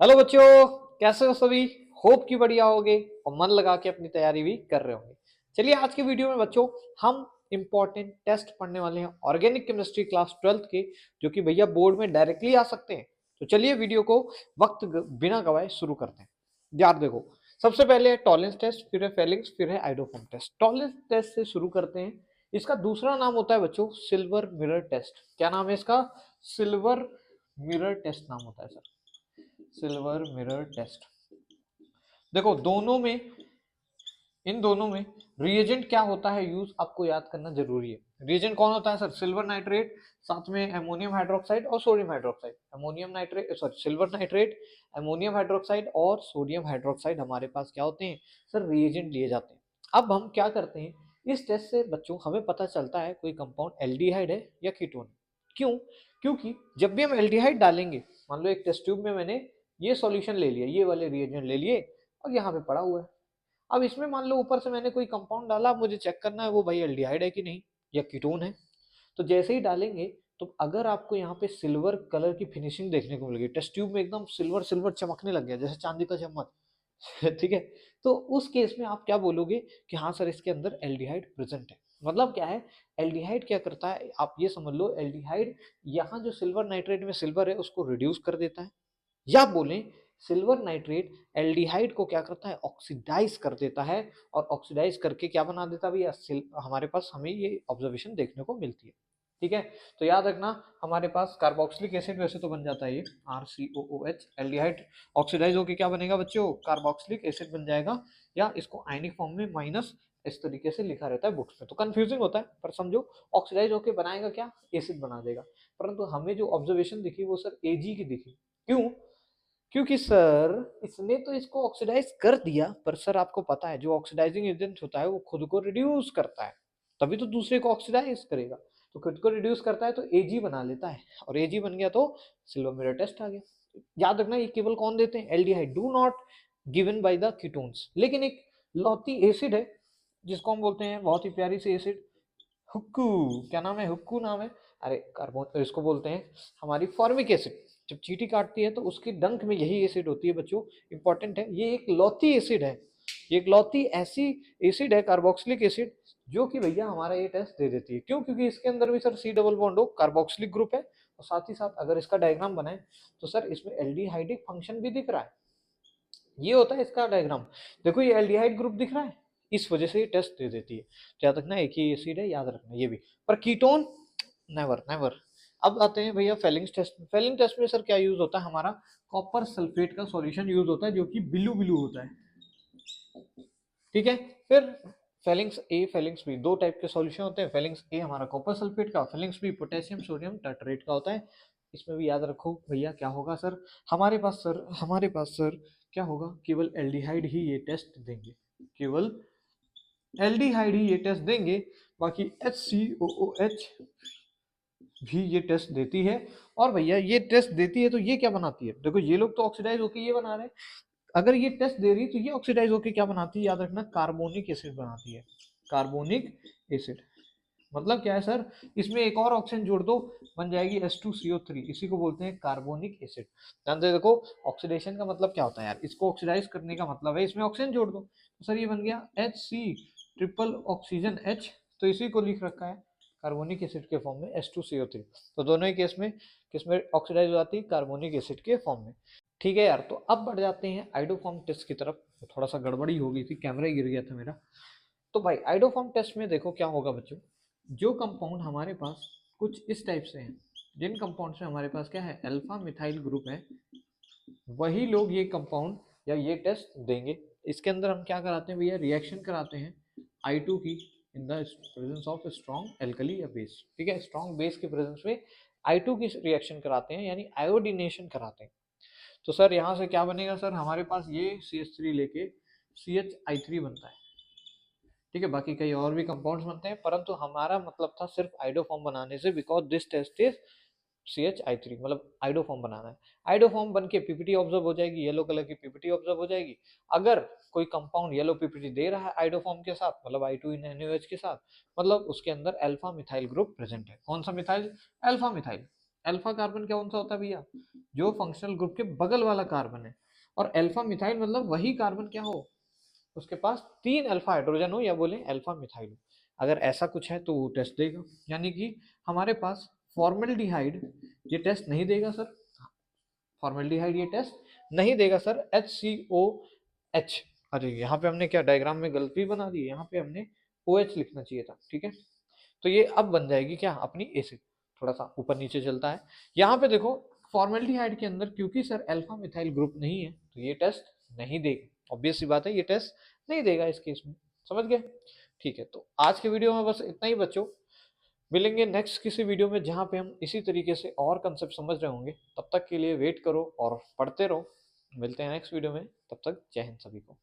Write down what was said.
Hello बच्चों, कैसे हो सभी। होप कि बढ़िया होगे और मन लगा के अपनी तैयारी भी कर रहे होंगे। चलिए आज की वीडियो में बच्चों हम इंपॉर्टेंट टेस्ट पढ़ने वाले हैं ऑर्गेनिक केमिस्ट्री क्लास 12th के, जो कि भैया बोर्ड में डायरेक्टली आ सकते हैं। तो चलिए वीडियो को बिना गवाए शुरू करते हैं। यार देखो, सबसे पहले है टॉलेंस टेस्ट, फिर है फेलिंग्स, फिर है आइडोफॉर्म टेस्ट। टॉलेंस टेस्ट से शुरू करते हैं। इसका दूसरा नाम होता है बच्चों सिल्वर मिरर टेस्ट। क्या नाम है इसका? सिल्वर मिरर टेस्ट नाम होता है सर, सिल्वर मिरर टेस्ट। देखो दोनों में, इन दोनों में रिएजेंट क्या होता है यूज आपको याद करना जरूरी है। रिएजेंट कौन होता है सर? सिल्वर नाइट्रेट, साथ में अमोनियम हाइड्रोक्साइड और sodium hydroxide. Ammonium nitrate sorry silver nitrate, ammonium hydroxide और सोडियम हाइड्रोक्साइड हमारे पास क्या होते हैं सर? रिएजेंट लिए जाते हैं। अब हम क्या करते हैं, इस टेस्ट से बच्चों हमें पता चलता है कोई कंपाउंड एल्डिहाइड है या कीटोन। क्यों? क्योंकि जब भी हम एल्डिहाइड डालेंगे, मान लो एक टेस्ट ट्यूब में मैंने ये सॉल्यूशन ले लिया, ये वाले रिएजेंट ले लिए और यहाँ पे पड़ा हुआ है। अब इसमें मान लो ऊपर से मैंने कोई कंपाउंड डाला, मुझे चेक करना है वो भाई एल्डिहाइड है कि नहीं या कीटोन है। तो जैसे ही डालेंगे, तो अगर आपको यहाँ पे सिल्वर कलर की फिनिशिंग देखने को मिल गई, टेस्ट ट्यूब में एकदम सिल्वर सिल्वर चमकने लग गया जैसे चांदी का चम्मच ठीक है, तो उस केस में आप क्या बोलोगे कि हाँ सर इसके अंदर एल्डिहाइड प्रेजेंट है। मतलब क्या है, एल्डिहाइड क्या करता है आप ये समझ लो, एल्डिहाइड यहाँ जो सिल्वर नाइट्रेट में सिल्वर है उसको रिड्यूस कर देता है, या बोलें सिल्वर नाइट्रेट एल्डिहाइड को क्या करता है, ऑक्सीडाइज कर देता है। और ऑक्सीडाइज करके क्या बना देता है भैया, हमारे पास हमें ये ऑब्जर्वेशन देखने को मिलती है। ठीक है, तो याद रखना हमारे पास कार्बोक्सिलिक एसिड वैसे तो बन जाता है ये RCOOH, एल्डिहाइड ऑक्सीडाइज होकर क्या बनेगा बच्चों, कार्बोक्सिलिक एसिड बन जाएगा, या इसको आयनिक फॉर्म में माइनस इस तरीके से लिखा रहता है बुक्स में, तो कंफ्यूजिंग होता है, पर समझो ऑक्सीडाइज होकर बनाएगा क्या, एसिड बना देगा। परंतु हमें जो ऑब्जर्वेशन दिखी वो सर Ag की दिखी। क्यों? क्योंकि सर इसने तो इसको ऑक्सीडाइज कर दिया, पर सर आपको पता है जो ऑक्सीडाइजिंग एजेंट होता है वो खुद को रिड्यूस करता है, तभी तो दूसरे को ऑक्सीडाइज करेगा। तो खुद को रिड्यूस करता है तो Ag बना लेता है, और Ag बन गया तो सिल्वर मिरर टेस्ट आ गया। याद रखना ये केवल कौन देते हैं, aldehyde, do not given by the ketones. लेकिन एक लौती एसिड है जिसको हम बोलते हैं, बहुत ही प्यारी सी एसिड, हुक्कू। क्या नाम है? हुक्कू नाम है। अरे कार्बन, इसको बोलते हैं हमारी फॉर्मिक एसिड। जब चींटी काटती है तो उसके डंक में यही एसिड होती है बच्चों, इंपॉर्टेंट है। ये एक लौती एसिड है, ये एक लौती ऐसी एसिड है कार्बोक्सिलिक एसिड, जो कि भैया हमारा ये टेस्ट दे देती है। क्यों? क्योंकि इसके अंदर भी सर C डबल बॉन्ड हो, कार्बोक्सिलिक ग्रुप है, और साथ ही साथ अगर इसका डायग्राम बनाए तो सर इसमें एल्डिहाइडिक फंक्शन भी दिख रहा है। ये होता है इसका डायग्राम। देखो ये एल्डिहाइड ग्रुप दिख रहा है, इस वजह से ये टेस्ट दे देती है। तो याद रखना एक ही एसिड है, याद रखना ये भी। पर कीटोन नेवर नेवर। अब आते हैं भैया फेलिंग्स टेस्ट में। फेलिंग टेस्ट में सर क्या यूज होता है हमारा, कॉपर सल्फेट का सॉल्यूशन यूज होता है, जो कि ब्लू ब्लू होता है। ठीक है, फिर फेलिंग्स ए फेलिंग्स बी, दो टाइप के सॉल्यूशन होते हैं। फेलिंग्स ए हमारा कॉपर सल्फेट का, Fehling's B potassium sodium tartrate का होता है। इसमें भी याद रखो भैया क्या होगा सर, हमारे पास सर क्या होगा, केवल एल्डिहाइड ही ये टेस्ट देंगे, केवल एल्डिहाइड ही ये टेस्ट देंगे। बाकी HCOOH भी ये टेस्ट देती है। और भैया ये टेस्ट देती है तो ये क्या बनाती है, देखो ये लोग तो ऑक्सीडाइज होकर ये बना रहे हैं, अगर ये टेस्ट दे रही है तो ये ऑक्सीडाइज होकर क्या बनाती है, याद रखना कार्बोनिक एसिड बनाती है। कार्बोनिक एसिड मतलब क्या है सर, इसमें एक और ऑक्सीजन जोड़ दो, बन जाएगी H2CO3, इसी को बोलते हैं कार्बोनिक एसिड। ध्यान से देखो, ऑक्सीडेशन का मतलब क्या होता है यार, इसको ऑक्सीडाइज करने का मतलब है इसमें ऑक्सीजन जोड़ दो। तो सर ये बन गया HC ट्रिपल ऑक्सीजन H, तो इसी को लिख रखा है कार्बोनिक एसिड के फॉर्म में H2CO3। तो दोनों ही केस में किसमें ऑक्सीडाइज हो जाती है, कार्बोनिक एसिड के फॉर्म में। ठीक है यार, तो अब बढ़ जाते हैं आइडोफॉर्म टेस्ट की तरफ। थोड़ा सा गड़बड़ी हो गई थी, कैमरा गिर गया था मेरा। तो भाई आइडोफॉर्म टेस्ट में देखो क्या होगा बच्चों, जो कंपाउंड हमारे पास कुछ इस टाइप से हैं, जिन कंपाउंड्स में हमारे पास क्या है, अल्फा मिथाइल ग्रुप है, वही लोग ये कंपाउंड या ये टेस्ट देंगे। इसके अंदर हम क्या कराते हैं भैया, रिएक्शन कराते हैं I2 की, in the presence of strong alkali या बेस। ठीक है, स्ट्रॉन्ग बेस के प्रेजेंस में I2 की रिएक्शन कराते हैं, यानी आयोडीनेशन कराते हैं। तो सर यहाँ से क्या बनेगा सर, हमारे पास ये CH3 लेके CHI3 बनता है। ठीक है, बाकी कई और भी कंपाउंड्स बनते हैं, परंतु हमारा मतलब था सिर्फ आइडोफॉर्म बनाने से, because this test is CHI3, मतलब आइडोफॉर्म बनाना है। आइडोफॉर्म बन के पीपीटी ऑब्जर्व हो जाएगी, येलो कलर की पीपीटी ऑब्जर्व हो जाएगी। अगर कोई कंपाउंड येलो पीपीटी दे रहा है आइडोफॉर्म के साथ, मतलब I2 इन NaOH के साथ, मतलब उसके अंदर अल्फा मिथाइल ग्रुप प्रेजेंट है। कौन सा methyl? Alpha methyl. Alpha carbon क्या कौन सा होता है भैया, जो फंक्शनल ग्रुप के बगल वाला कार्बन है। और अल्फा मिथाइल मतलब वही कार्बन क्या हो, उसके पास 3 अल्फा हाइड्रोजन हो या बोले अल्फा मिथाइल हो। अगर ऐसा कुछ है तो वो टेस्ट देगा। यानी कि हमारे पास फॉर्मेल्डिहाइड ये टेस्ट नहीं देगा सर, फॉर्मेल्डिहाइड ये टेस्ट नहीं देगा सर। HCOH, अरे यहाँ पे हमने क्या डायग्राम में गलती बना दी, यहाँ पे हमने OH लिखना चाहिए था, ठीक है। तो ये अब बन जाएगी क्या अपनी एसिड, थोड़ा सा ऊपर नीचे चलता है। यहाँ पे देखो फॉर्मेल्डिहाइड के अंदर क्योंकि सर अल्फा मिथाइल ग्रुप नहीं है तो ये टेस्ट नहीं देगा, ऑब्वियस सी बात है ये टेस्ट नहीं देगा इस केस में, समझ गए। ठीक है, तो आज के वीडियो में बस इतना ही बच्चों, मिलेंगे नेक्स्ट किसी वीडियो में जहाँ पे हम इसी तरीके से और कंसेप्ट समझ रहे होंगे। तब तक के लिए वेट करो और पढ़ते रहो, मिलते हैं नेक्स्ट वीडियो में, तब तक जय हिंद सभी को।